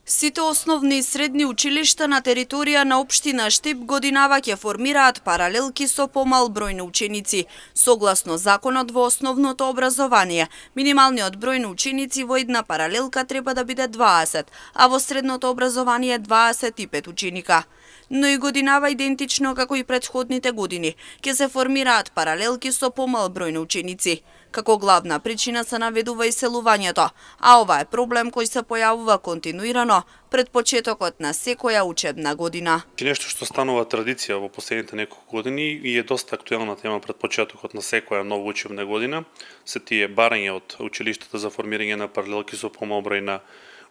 Сите основни и средни училишта на територија на општина Штип годинава ќе формираат паралелки со помал број на ученици. Согласно законот во основното образование, минималниот број на ученици во една паралелка треба да биде 20, а во средното образование 25 ученика. Но и годинава идентично како и претходните години, ќе се формираат паралелки со помал број на ученици. Како главна причина се наведува иселувањето, а ова е проблем кој се појавува континуирано пред почетокот на секоја учебна година. Нешто што станува традиција во последните неколку години и е доста актуелна тема пред почетокот на секоја нова учебна година, се тие барања од училиштата за формирање на паралелки со помал број на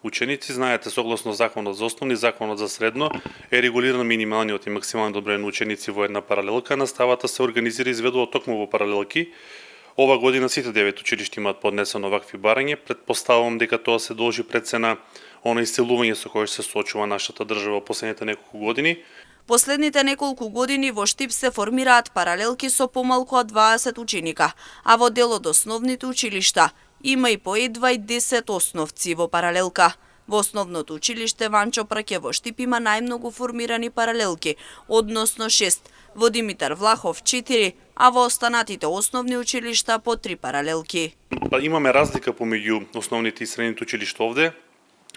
ученици. Знаете, согласно законот за основни, законот за средно, е регулиран минималниот и максималниот број на ученици во една паралелка. Наставата се организира и изведува токму во паралелки. Ова година сите 9 училишта имаат поднесено вакви барања. Предпоставувам дека тоа се должи пред се на оно иселување со кое се соочува нашата држава во последните неколку години. Последните неколку години во Штип се формираат паралелки со помалку од 20 ученика, а во дел од основните училишта има и по едва и 10 основци во паралелка. Во основното училиште Ванчо Праќе во Штип има најмногу формирани паралелки, односно 6, во Димитар Влахов 4, а во останатите основни училишта по 3 паралелки. Имаме разлика помеѓу основните и средните училишта овде.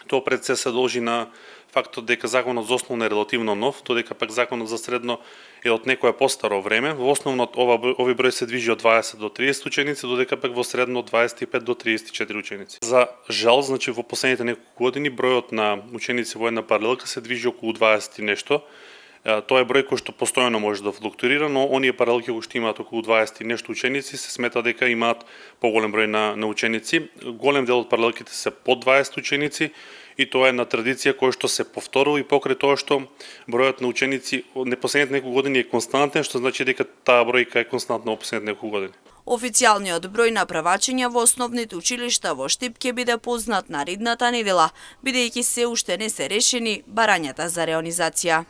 Тоа пред се должи на фактот дека законот за основно е релативно нов, додека пак законот за средно е од некое постаро време. Во основнот овој број се движи од 20 до 30 ученици, додека пак во средно од 25 до 34 ученици. За жал, значи во последните неколку години бројот на ученици во една паралелка се движи околу 20 и нешто. Тоа е број кој што постојано може да флуктуира, но оние паралелки кои што имаат околу 20 и нешто ученици се смета дека имаат поголем број на ученици. Голем дел од паралелките се под 20 ученици и тоа е на традиција која што се повторува и покрај тоа што бројот на ученици во последните неколку години е константен, што значи дека таа бројка е константна во последните неколку години. Официјалниот број на правачења во основните училишта во Штип ќе биде познат наредната недела, бидејќи се уште не се решени барањата за реонизација.